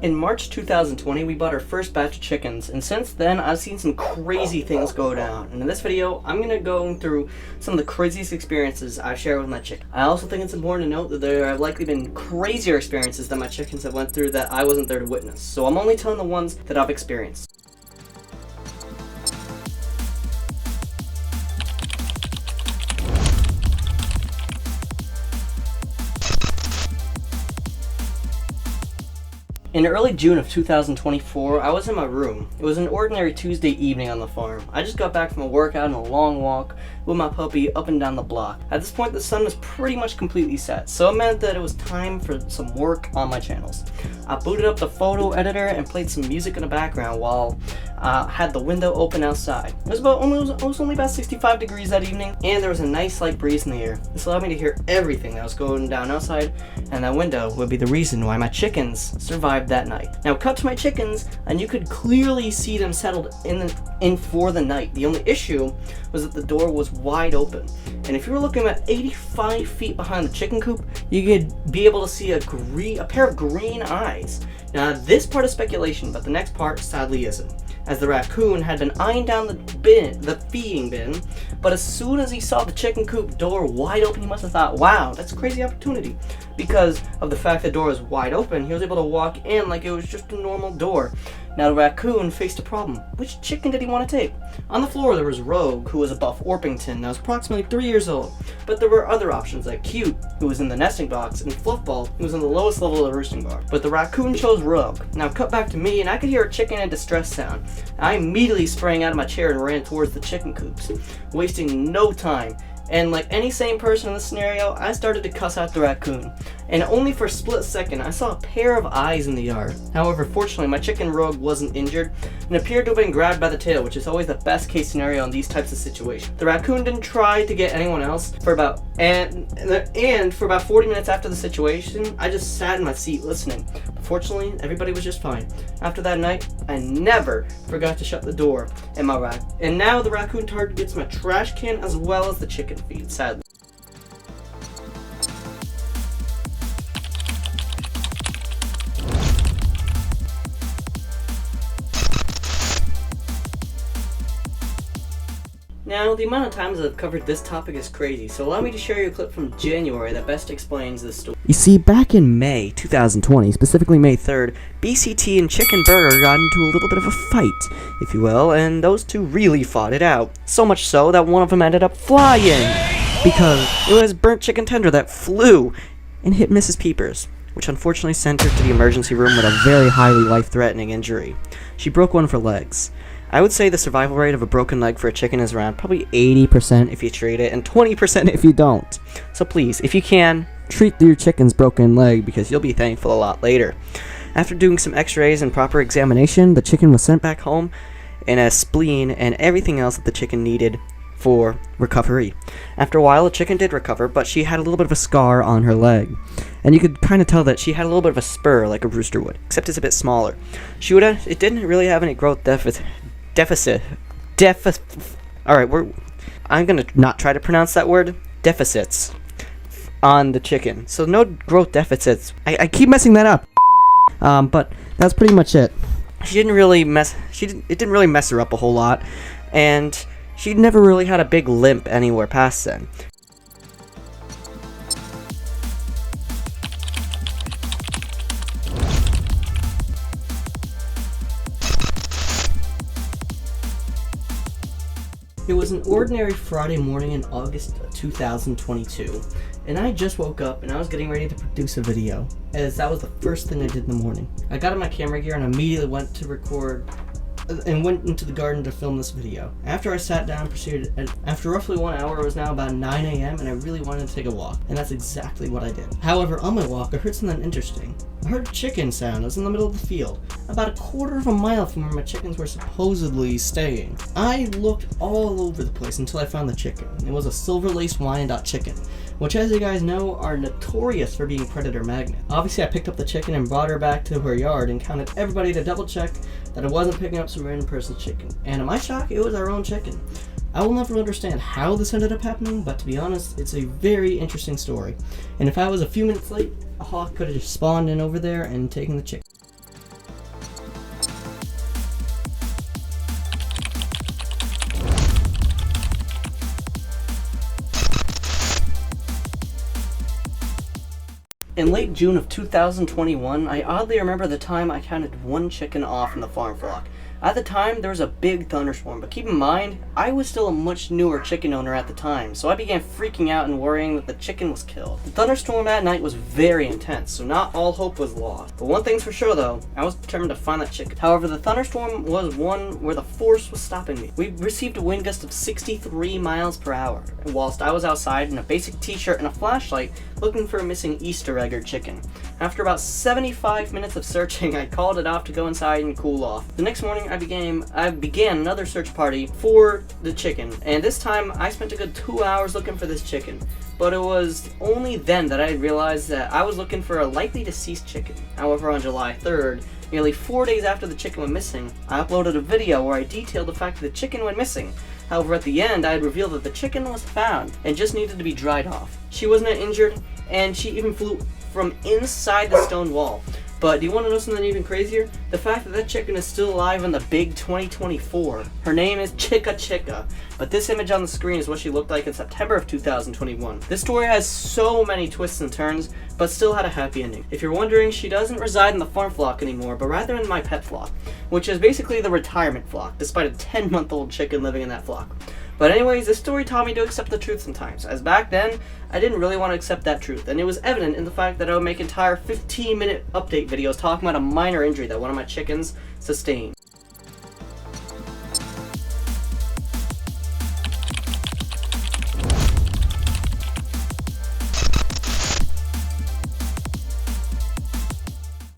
In March 2020, we bought our first batch of chickens, and since then, I've seen some crazy things go down. And in this video, I'm going to go through some of the craziest experiences I've shared with my chicken. I also think it's important to note that there have likely been crazier experiences that my chickens have went through that I wasn't there to witness. So I'm only telling the ones that I've experienced. In early June of 2024, I was in my room. It was an ordinary Tuesday evening on the farm. I just got back from a workout and a long walk with my puppy up and down the block. At this point, the sun was pretty much completely set, so it meant that it was time for some work on my channels. I booted up the photo editor and played some music in the background while I had the window open outside. It was only about 65 degrees that evening, and there was a nice light breeze in the air. This allowed me to hear everything that was going down outside, and that window would be the reason why my chickens survived that night. Now cut to my chickens, and you could clearly see them settled in for the night. The only issue was that the door was wide open, and if you were looking at 85 feet behind the chicken coop, you could be able to see a pair of green eyes. Now this part is speculation, but the next part sadly isn't, as the raccoon had been eyeing down the feeding bin, but as soon as he saw the chicken coop door wide open, he must have thought, wow, that's a crazy opportunity. Because of the fact the door was wide open, he was able to walk in like it was just a normal door. Now the raccoon faced a problem. Which chicken did he want to take? On the floor there was Rogue, who was a buff Orpington that was approximately 3 years old. But there were other options like Cute, who was in the nesting box, and Fluffball, who was in the lowest level of the roosting bar. But the raccoon chose Rogue. Now cut back to me, and I could hear a chicken in distress sound. I immediately sprang out of my chair and ran towards the chicken coops, wasting no time. And like any sane person in this scenario, I started to cuss out the raccoon. And only for a split second, I saw a pair of eyes in the yard. However, fortunately, my chicken Rogue wasn't injured and appeared to have been grabbed by the tail, which is always the best case scenario in these types of situations. The raccoon didn't try to get anyone else for about 40 minutes after the situation, I just sat in my seat listening. But fortunately, everybody was just fine. After that night, I never forgot to shut the door in my rack. And now the raccoon targets my trash can as well as the chicken feed, sadly. Now, the amount of times I've covered this topic is crazy, so allow me to share you a clip from January that best explains this story. You see, back in May 2020, specifically May 3rd, BCT and Chicken Burger got into a little bit of a fight, if you will, and those two really fought it out. So much so that one of them ended up flying, because it was burnt chicken tender that flew and hit Mrs. Peepers, which unfortunately sent her to the emergency room with a very highly life-threatening injury. She broke one of her legs. I would say the survival rate of a broken leg for a chicken is around probably 80% if you treat it, and 20% if you don't. So please, if you can, treat your chicken's broken leg because you'll be thankful a lot later. After doing some x-rays and proper examination, the chicken was sent back home in a spleen and everything else that the chicken needed for recovery. After a while, the chicken did recover, but she had a little bit of a scar on her leg. And you could kind of tell that she had a little bit of a spur like a rooster would, except it's a bit smaller. It didn't really have any growth Alright, I'm gonna not try to pronounce that word. Deficits on the chicken. So no growth deficits. I keep messing that up. But that's pretty much it. It didn't really mess her up a whole lot, and she never really had a big limp anywhere past then. It was an ordinary Friday morning in August of 2022, and I just woke up and I was getting ready to produce a video, as that was the first thing I did in the morning. I got on my camera gear and immediately went into the garden to film this video. After I sat down, after roughly 1 hour, it was now about 9 a.m. and I really wanted to take a walk, and that's exactly what I did. However, on my walk, I heard something interesting. I heard a chicken sound. I was in the middle of the field, about a quarter of a mile from where my chickens were supposedly staying. I looked all over the place until I found the chicken. It was a silver-laced Wyandotte chicken, which, as you guys know, are notorious for being predator magnets. Obviously, I picked up the chicken and brought her back to her yard and counted everybody to double check that I wasn't picking up some random person's chicken. And to my shock, it was our own chicken. I will never understand how this ended up happening, but to be honest, it's a very interesting story. And if I was a few minutes late, a hawk could have just spawned in over there and taken the chicken. In late June of 2021, I oddly remember the time I counted one chicken off in the farm flock. At the time, there was a big thunderstorm, but keep in mind, I was still a much newer chicken owner at the time, so I began freaking out and worrying that the chicken was killed. The thunderstorm that night was very intense, so not all hope was lost. But one thing's for sure though, I was determined to find that chicken. However, the thunderstorm was one where the force was stopping me. We received a wind gust of 63 miles per hour, whilst I was outside in a basic t-shirt and a flashlight looking for a missing Easter egg or chicken. After about 75 minutes of searching, I called it off to go inside and cool off. The next morning, I began another search party for the chicken, and this time I spent a good 2 hours looking for this chicken. But it was only then that I realized that I was looking for a likely deceased chicken. However, on July 3rd, nearly 4 days after the chicken went missing, I uploaded a video where I detailed the fact that the chicken went missing. However, at the end, I had revealed that the chicken was found and just needed to be dried off. She wasn't injured, and she even flew from inside the stone wall. But do you want to know something even crazier? The fact that chicken is still alive in the big 2024. Her name is Chica Chica, but this image on the screen is what she looked like in September of 2021. This story has so many twists and turns, but still had a happy ending. If you're wondering, she doesn't reside in the farm flock anymore, but rather in my pet flock, which is basically the retirement flock, despite a 10-month-old chicken living in that flock. But anyways, this story taught me to accept the truth sometimes, as back then, I didn't really want to accept that truth, and it was evident in the fact that I would make entire 15-minute update videos talking about a minor injury that one of my chickens sustained.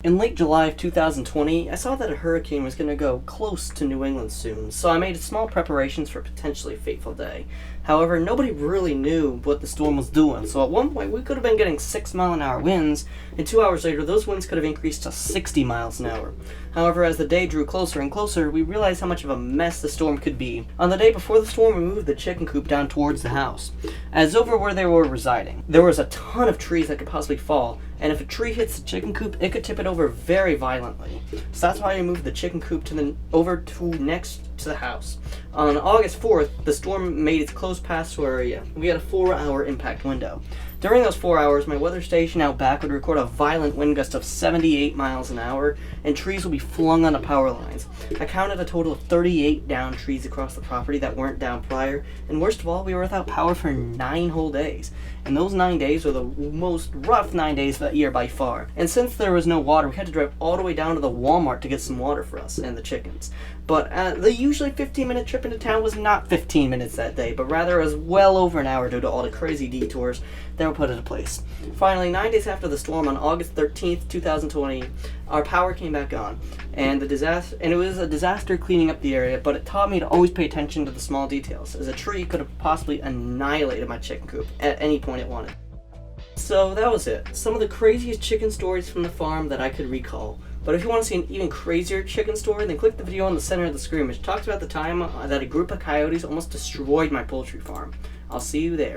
In late July of 2020, I saw that a hurricane was going to go close to New England soon, so I made small preparations for a potentially fateful day. However, nobody really knew what the storm was doing, so at one point we could have been getting 6-mile-an-hour winds, and 2 hours later those winds could have increased to 60 miles an hour. However, as the day drew closer and closer, we realized how much of a mess the storm could be. On the day before the storm, we moved the chicken coop down towards the house, as over where they were residing. There was a ton of trees that could possibly fall, and if a tree hits the chicken coop, it could tip it over very violently. So that's why we moved the chicken coop over to next to the house. On August 4th, the storm made its close pass to our area. We had a 4-hour impact window. During those 4 hours, my weather station out back would record a violent wind gust of 78 miles an hour, and trees would be flung onto power lines. I counted a total of 38 downed trees across the property that weren't down prior, and worst of all, we were without power for 9 whole days. And those 9 days were the most rough 9 days of that year by far. And since there was no water, we had to drive all the way down to the Walmart to get some water for us and the chickens. But the usually 15-minute trip into town was not 15 minutes that day, but rather it was well over an hour due to all the crazy detours that were put into place. Finally, 9 days after the storm, on August 13th, 2020, our power came back on, and it was a disaster cleaning up the area, but it taught me to always pay attention to the small details, as a tree could have possibly annihilated my chicken coop at any point it wanted. So that was it. Some of the craziest chicken stories from the farm that I could recall. But if you want to see an even crazier chicken story, then click the video on the center of the screen, which talks about the time that a group of coyotes almost destroyed my poultry farm. I'll see you there.